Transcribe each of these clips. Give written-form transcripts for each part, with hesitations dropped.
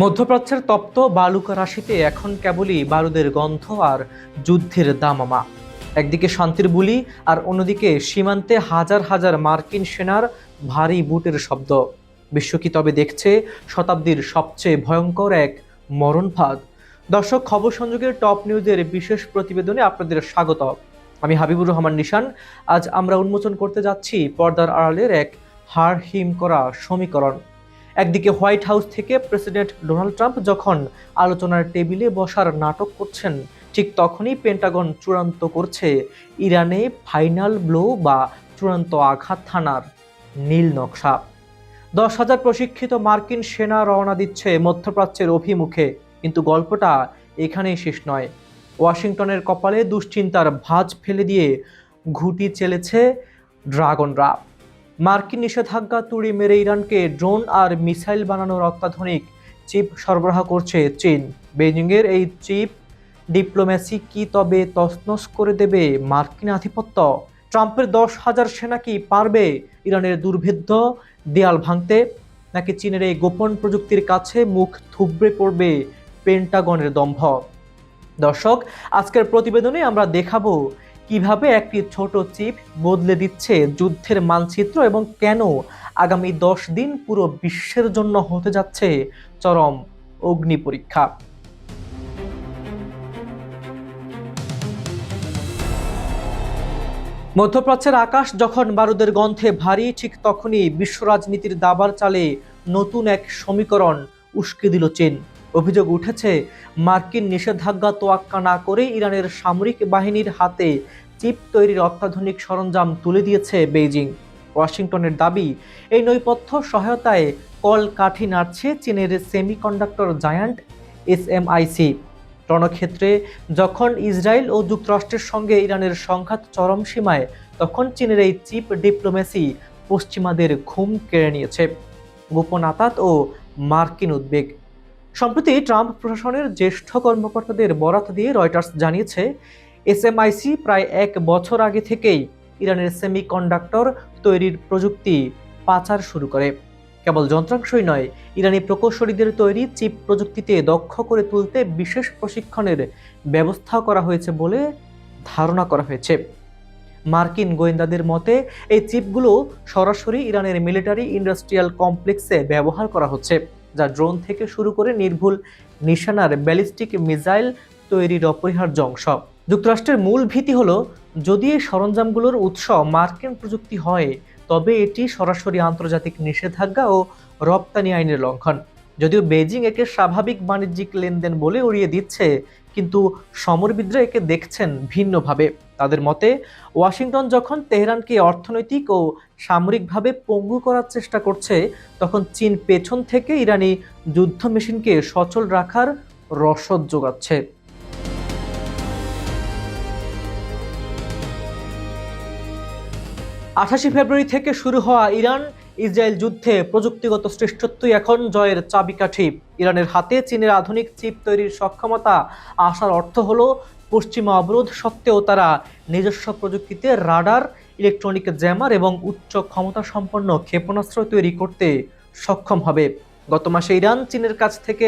মধ্যপ্রাচ্যের তপ্ত বালুকা রাশিতে এখন কেবলই বারুদের গন্ধ আর যুদ্ধের দামামা। একদিকে শান্তির বুলি আর অন্যদিকে সীমান্তে হাজার হাজার মার্কিন সেনার ভারী বুটের শব্দ। বিশ্ব কি তবে দেখছে শতাব্দীর সবচেয়ে ভয়ঙ্কর এক মরণফাঁদ? দর্শক, খবর সংযোগের টপ নিউজের বিশেষ প্রতিবেদনে আপনাদের স্বাগত। আমি হাবিবুর রহমান নিশান। আজ আমরা উন্মোচন করতে যাচ্ছি পর্দার আড়ালের এক হাড় হিম করা সমীকরণ। একদিকে হোয়াইট হাউস থেকে প্রেসিডেন্ট ডোনাল্ড ট্রাম্প যখন আলোচনার টেবিলে বসার নাটক করছেন, ঠিক তখনই পেন্টাগন চূড়ান্ত করছে ইরানে ফাইনাল ব্লো বা চূড়ান্ত আঘাত হানার নীল নকশা। 10,000 প্রশিক্ষিত মার্কিন সেনা রওনা দিচ্ছে মধ্যপ্রাচ্যের অভিমুখে। কিন্তু গল্পটা এখানেই শেষ নয়। ওয়াশিংটনের কপালে দুশ্চিন্তার ভাঁজ ফেলে দিয়ে ঘুঁটি চেলেছে ড্রাগনরা। মার্কিন নিষেধাজ্ঞা তুড়ি মেরে ইরানকে ড্রোন আর মিসাইল বানানোর অত্যাধুনিক চিপ সরবরাহ করছে চীন। বেইজিংয়ের এই চিপ ডিপ্লোম্যাসি কি তবে তছনছ করে দেবে মার্কিন আধিপত্য? ট্রাম্পের 10,000 সেনা কি পারবে ইরানের দুর্ভেদ্য দেয়াল ভাঙতে? নাকি চীনের এই গোপন প্রযুক্তির কাছে মুখ থুবড়ে পড়বে পেন্টাগনের দম্ভ? দর্শক, আজকের প্রতিবেদনে আমরা দেখাবো কিভাবে একটি ছোট চিপ বদলে দিচ্ছে যুদ্ধের মানচিত্র এবং কেন আগামী 10 দিন পুরো বিশ্বের জন্য হতে যাচ্ছে চরম অগ্নি পরীক্ষা। মধ্যপ্রাচ্যের আকাশ যখন বারুদের গন্ধে ভারী, ঠিক তখনই বিশ্ব রাজনীতির দাবার চালে নতুন এক সমীকরণ উস্কে দিল চীন। অভিযোগ উঠেছে, মার্কিন নিষেধাজ্ঞা তোয়াক্কা না করে ইরানের সামরিক বাহিনীর হাতে চিপ তৈরির অত্যাধুনিক সরঞ্জাম তুলে দিয়েছে বেইজিং। ওয়াশিংটনের দাবি, এই নৈপথ্য সহায়তায় কলকাঠি নাড়ছে চীনের সেমিকন্ডাক্টর জায়ান্ট এসএমআইসি। রণক্ষেত্রে যখন ইসরায়েল ও যুক্তরাষ্ট্রের সঙ্গে ইরানের সংঘাত চরম সীমায়, তখন চীনের এই চিপ ডিপ্লোমেসি পশ্চিমাদের ঘুম কেড়ে নিয়েছে। গোপন আতাত ও মার্কিন উদ্বেগ। সম্প্রতি ট্রাম্প প্রশাসনের জ্যেষ্ঠ কর্মকর্তাদের বরাত দিয়ে রয়টার্স জানিয়েছে, এসএমআইসি প্রায় 1 বছর আগে থেকেই ইরানের সেমিকন্ডাক্টর তৈরির প্রযুক্তি পাচার শুরু করে। কেবল যন্ত্রাংশই নয়, ইরানি প্রকৌশলীদের তৈরি চিপ প্রযুক্তিতে দক্ষ করে তুলতে বিশেষ প্রশিক্ষণের ব্যবস্থা করা হয়েছে বলে ধারণা করা হয়েছে। মার্কিন গোয়েন্দাদের মতে এই চিপগুলো সরাসরি ইরানের মিলিটারি ইন্ডাস্ট্রিয়াল কমপ্লেক্সে ব্যবহার করা হচ্ছে, যা ড্রোন থেকে শুরু করে নির্ভুল নিশানার ব্যালিস্টিক মিসাইল তৈরির অপরিহার্য অংশ। যুক্তরাষ্ট্রের মূল ভীতি হলো, যদি এই সরঞ্জামগুলোর উৎস মার্কিন প্রযুক্তি হয়, তবে এটি সরাসরি আন্তর্জাতিক নিষেধাজ্ঞা ও রপ্তানি আইনের লঙ্ঘন। যদিও বেইজিং একে স্বাভাবিক বাণিজ্যিক লেনদেন বলে উড়িয়ে দিচ্ছে, কিন্তু সমরবিদরা একে দেখছেন ভিন্নভাবে। তাদের মতে, ওয়াশিংটন যখন তেহরানকে অর্থনৈতিক ও সামরিকভাবে পঙ্গু করার চেষ্টা করছে, তখন চীন পেছন থেকে ইরানি যুদ্ধ মেশিনকে সচল রাখার রসদ যোগাচ্ছে। 28 ফেব্রুয়ারি থেকে শুরু হওয়া ইরান ইসরায়েল যুদ্ধে প্রযুক্তিগত শ্রেষ্ঠত্বই এখন জয়ের চাবিকাঠি। ইরানের হাতে চীনের আধুনিক চিপ তৈরির সক্ষমতা আসার অর্থ হলো, পশ্চিমা অবরোধ সত্ত্বেও তারা নিজস্ব প্রযুক্তিতে রাডার, ইলেকট্রনিক জ্যামার এবং উচ্চ ক্ষমতা সম্পন্ন ক্ষেপণাস্ত্র তৈরি করতে সক্ষম হবে। গত মাসে ইরান চীনের কাছ থেকে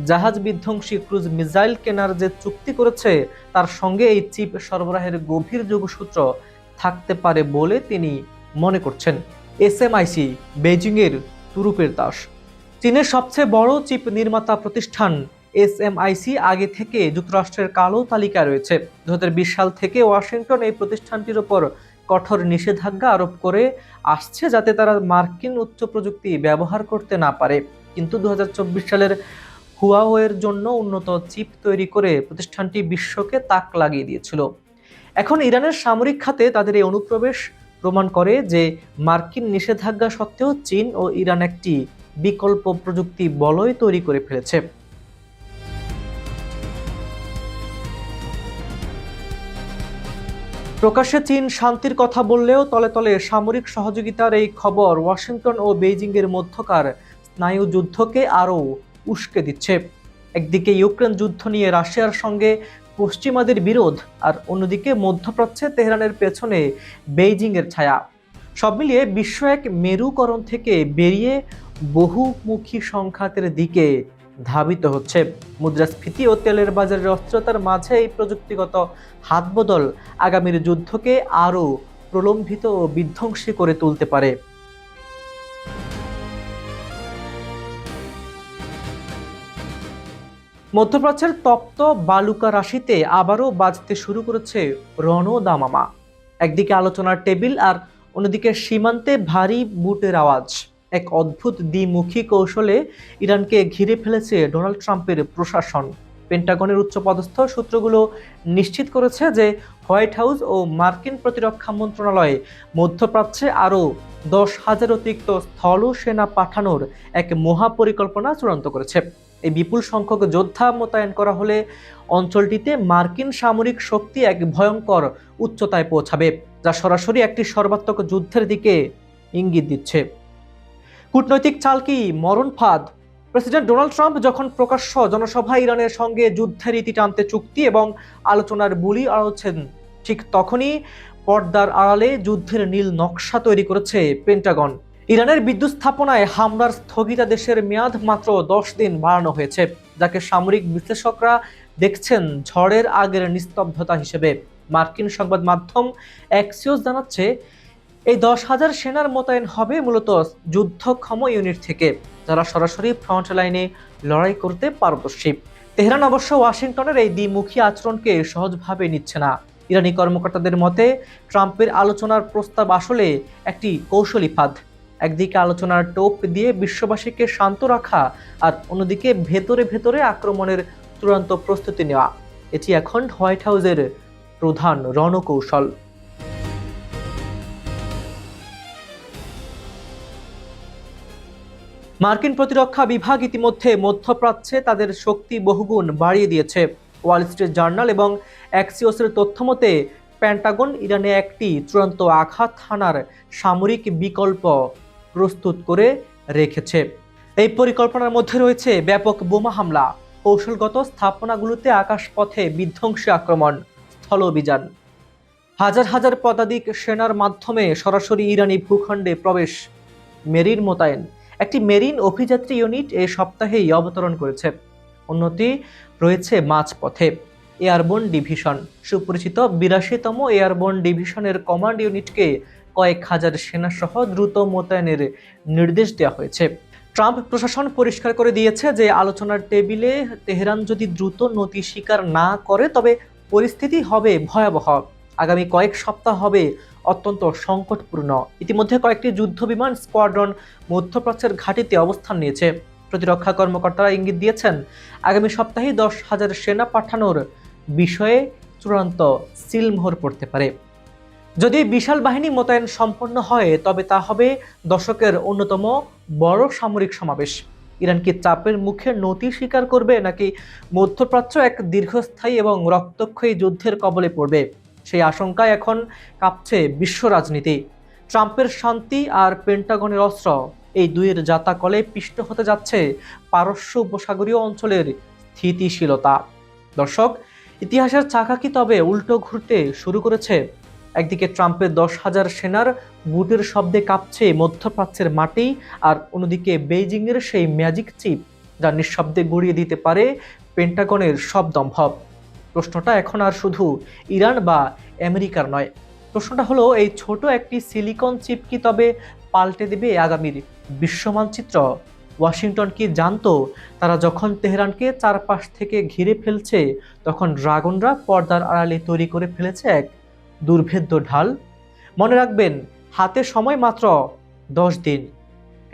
জাহাজ বিধ্বংসী ক্রুজ মিসাইল কেনার যে চুক্তি করেছে, তার সঙ্গে এই চিপ সরবরাহের গভীর যোগসূত্র থাকতে পারে বলে তিনি মনে করছেন। এসএমআইসি বেইজিংয়ের তুরুপের তাস। চীনের সবচেয়ে বড় চিপ নির্মাতা প্রতিষ্ঠান এসএমআইসি আগে থেকে যুক্তরাষ্ট্রের কালো তালিকায় রয়েছে। 2020 সাল থেকে ওয়াশিংটন এই প্রতিষ্ঠানটির উপর কঠোর নিষেধাজ্ঞা আরোপ করে আসছে, যাতে তারা মার্কিন উচ্চ প্রযুক্তি ব্যবহার করতে না পারে। কিন্তু 2024 সালের হুয়াওয়ের জন্য উন্নত চিপ তৈরি করে প্রতিষ্ঠানটি বিশ্বকে তাক লাগিয়ে দিয়েছিল। এখন ইরানের সামরিক খাতে তাদের এই অনুপ্রবেশ প্রমাণ করে যে, মার্কিন নিষেধাজ্ঞা সত্ত্বেও চীন ও ইরান একটি বিকল্প প্রযুক্তি বলয় তৈরি করে ফেলেছে। প্রকাশ্যে চীন শান্তির কথা বললেও তলে তলে সামরিক সহযোগিতার এই খবর ওয়াশিংটন ও বেইজিংয়ের মধ্যকার স্নায়ু যুদ্ধকে আরও উস্কে দিচ্ছে। একদিকে ইউক্রেন যুদ্ধ নিয়ে রাশিয়ার সঙ্গে পশ্চিমাদের বিরোধ, আর অন্যদিকে মধ্যপ্রাচ্যে তেহরানের পেছনে বেইজিংয়ের ছায়া। সব মিলিয়ে বিশ্ব এক মেরুকরণ থেকে বেরিয়ে বহুমুখী সংঘাতের দিকে ধাবিত হচ্ছে। মুদ্রাস্ফীতি ও তেলের বাজারের অস্থিরতার মাঝে এই প্রযুক্তিগত হাতবদল আগামীর যুদ্ধকে আরও প্রলম্বিত ও বিধ্বংসী করে তুলতে পারে। মধ্যপ্রাচ্যের তপ্ত বালুকা রাশিতে আবারও বাজতে শুরু করেছে রণদামামা। একদিকে আলোচনার টেবিল আর অন্যদিকে সীমান্তে ভারী বুটের আওয়াজ। এক অদ্ভুত দ্বিমুখী কৌশলে ইরানকে ঘিরে ফেলেছে ডোনাল্ড ট্রাম্পের প্রশাসন। পেন্টাগনের উচ্চপদস্থ সূত্রগুলো নিশ্চিত করেছে যে হোয়াইট হাউস ও মার্কিন প্রতিরক্ষা মন্ত্রণালয় মধ্যপ্রাচ্যে আরও 10,000 অতিরিক্ত স্থল সেনা পাঠানোর এক মহাপরিকল্পনা চূড়ান্ত করেছে। এই বিপুল সংখ্যক যোদ্ধা মোতায়েন করা হলে অঞ্চলটিতে মার্কিন সামরিক শক্তি এক ভয়ঙ্কর উচ্চতায় পৌঁছাবে, যা সরাসরি একটি সর্বাত্মক যুদ্ধের দিকে ইঙ্গিত দিচ্ছে। কূটনৈতিক চাল কি মরণ ফাঁদ? প্রেসিডেন্ট ডোনাল্ড ট্রাম্প যখন প্রকাশ্য জনসভায় ইরানের সঙ্গে যুদ্ধের ইতি টানতে চুক্তি এবং আলোচনার বুলি আড়াচ্ছেন, ঠিক তখনই পর্দার আড়ালে যুদ্ধের নীল নকশা তৈরি করেছে পেন্টাগন। ইরানের বিদ্যুৎ স্থাপনায় হামলার স্থগিতাদেশের মেয়াদ মাত্র 10 দিন বাড়ানো হয়েছে, যাকে সামরিক বিশ্লেষকরা দেখছেন ঝড়ের আগের নিস্তব্ধতা হিসেবে। মার্কিন সংবাদ মাধ্যম অ্যাক্সিওস জানাচ্ছে, এই 10,000 সেনার মোতায়েন হবে মূলত যুদ্ধক্ষম ইউনিট থেকে, যারা সরাসরি ফ্রন্ট লাইনে লড়াই করতে পারদর্শী। তেহরান অবশ্য ওয়াশিংটনের এই দ্বিমুখী আচরণকে সহজভাবে নিচ্ছে না। ইরানি কর্মকর্তাদের মতে ট্রাম্পের আলোচনার প্রস্তাব আসলে একটি কৌশলী ফাঁদ। একদিকে আলোচনার টোপ দিয়ে বিশ্ববাসীকে শান্ত রাখা, আর অন্যদিকে ভেতরে ভেতরে আক্রমণের চূড়ান্ত প্রস্তুতি নেওয়া। এটি এখন হোয়াইট হাউসের প্রধান রণকৌশল। মার্কিন প্রতিরক্ষা বিভাগ ইতিমধ্যে মধ্যপ্রাচ্যে তাদের শক্তি বহুগুণ বাড়িয়ে দিয়েছে। ওয়াল স্ট্রিট জার্নাল এবং অ্যাক্সিওসের তথ্যমতে পেন্টাগন ইরানে একটি চূড়ান্ত আঘাত হানার সামরিক বিকল্প প্রস্তুত করে রেখেছে। এই পরিকল্পনার মধ্যে রয়েছে ব্যাপক বোমা হামলা, কৌশলগত স্থাপনাগুলোতে আকাশপথে বিধ্বংসী আক্রমণ, স্থল অভিযান, হাজার হাজার পদাতিক সেনার মাধ্যমে সরাসরি ইরানি ভূখণ্ডে প্রবেশ, মেরিন মোতায়েন। একটি মেরিন অভিযাত্রী ইউনিট এই সপ্তাহেই অবতরণ করেছে। অন্যটি রয়েছে মাঝপথে। এয়ারবোর্ন ডিভিশন, সুপরিচিত 82তম এয়ারবোর্ন ডিভিশনের কমান্ড ইউনিটকে কয়েক হাজার সেনাসহ দ্রুত মোতায়েনের নির্দেশ দেওয়া হয়েছে। ট্রাম্প প্রশাসন পরিষ্কার করে দিয়েছে যে আলোচনার টেবিলে তেহরান যদি দ্রুত নতি স্বীকার না করে তবে পরিস্থিতি হবে ভয়াবহ। আগামী কয়েক সপ্তাহ হবে অত্যন্ত সংকটপূর্ণ। ইতিমধ্যে কয়েকটি যুদ্ধ বিমান স্কোয়াড্রন মধ্যপ্রাচ্যের ঘাঁটিতে অবস্থান নিয়েছে। প্রতিরক্ষা কর্মকর্তারা ইঙ্গিত দিয়েছেন, আগামী সপ্তাহে 10,000 সেনা পাঠানোর বিষয়ে চূড়ান্ত সিলমোহর পড়তে পারে। যদি বিশাল বাহিনী মোতায়েন সম্পন্ন হয় তবে তা হবে দশকের অন্যতম বড় সামরিক সমাবেশ। ইরান কি চাপের মুখে নতি স্বীকার করবে, নাকি মধ্যপ্রাচ্য এক দীর্ঘস্থায়ী এবং রক্তক্ষয়ী যুদ্ধের কবলে পড়বে? সেই আশঙ্কায় এখন কাঁপছে বিশ্ব রাজনীতি। ট্রাম্পের শান্তি আর পেন্টাগনের অস্ত্র, এই দুইয়ের জাতাকলে পিষ্ট হতে যাচ্ছে পারস্য উপসাগরীয় অঞ্চলের স্থিতিশীলতা। দর্শক, ইতিহাসের চাকা কি তবে উল্টো ঘুরতে শুরু করেছে? একদিকে ট্রাম্পের 10,000 সেনার বুটের শব্দে কাঁপছে মধ্যপ্রাচ্যের মাটি, আর অন্যদিকে বেইজিংয়ের সেই ম্যাজিক চিপ, যা নিঃশব্দে গড়িয়ে দিতে পারে পেন্টাগনের সব দম্ভব। প্রশ্নটা এখন আর শুধু ইরান বা আমেরিকার নয়। প্রশ্নটা হলো, এই ছোট একটি সিলিকন চিপ কি তবে পাল্টে দেবে আগামীর বিশ্ব মানচিত্র? ওয়াশিংটন কি জানতো তারা যখন তেহরানকে চারপাশ থেকে ঘিরে ফেলছে তখন ড্রাগনরা পর্দার আড়ালে তৈরি করে ফেলেছে এক দুর্ভেদ্য ঢাল? মনে রাখবেন, হাতে সময় মাত্র 10 দিন।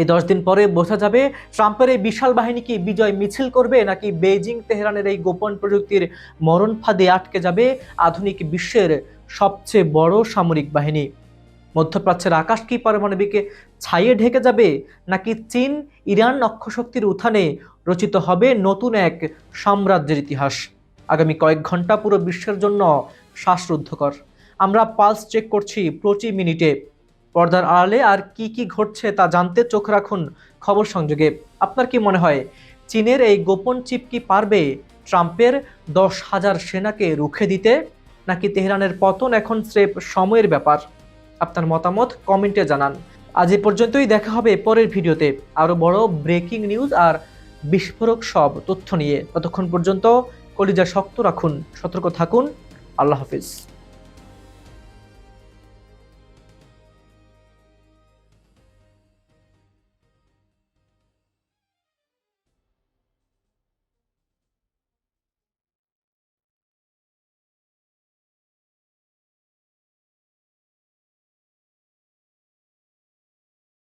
এই 10 দিন পরে বোঝা যাবে ট্রাম্পের এই বিশাল বাহিনী কি বিজয় মিছিল করবে, নাকি বেইজিং তেহরানের এই গোপন প্রযুক্তির মরণ ফাঁদে আটকে যাবে আধুনিক বিশ্বের সবচেয়ে বড় সামরিক বাহিনী। মধ্যপ্রাচ্যের আকাশ কি পারমাণবিকে ছাইয়ে ঢেকে যাবে, নাকি চীন ইরান অক্ষশক্তির উত্থানে রচিত হবে নতুন এক সাম্রাজ্যের ইতিহাস? আগামী কয়েক ঘন্টা পুরো বিশ্বের জন্য শ্বাসরুদ্ধকর। আমরা পালস চেক করছি প্রতি মিনিটে। পর্দার আড়ালে আর কি কি ঘটছে তা জানতে চোখ রাখুন খবর সংযোগে। আপনার কি মনে হয়, চীনের এই গোপন চিপ কি পারবে ট্রাম্পের 10,000 সেনাকে রুখে দিতে, নাকি তেহরানের পতন এখন স্রেফ সময়ের ব্যাপার? আপনার মতামত কমেন্টে জানান। আজ এ পর্যন্তই, দেখা হবে পরের ভিডিওতে আরো বড় ব্রেকিং নিউজ আর বিস্ফোরক সব তথ্য নিয়ে। ততক্ষণ পর্যন্ত কলিজা শক্ত রাখুন, সতর্ক থাকুন। আল্লাহ হাফিজ।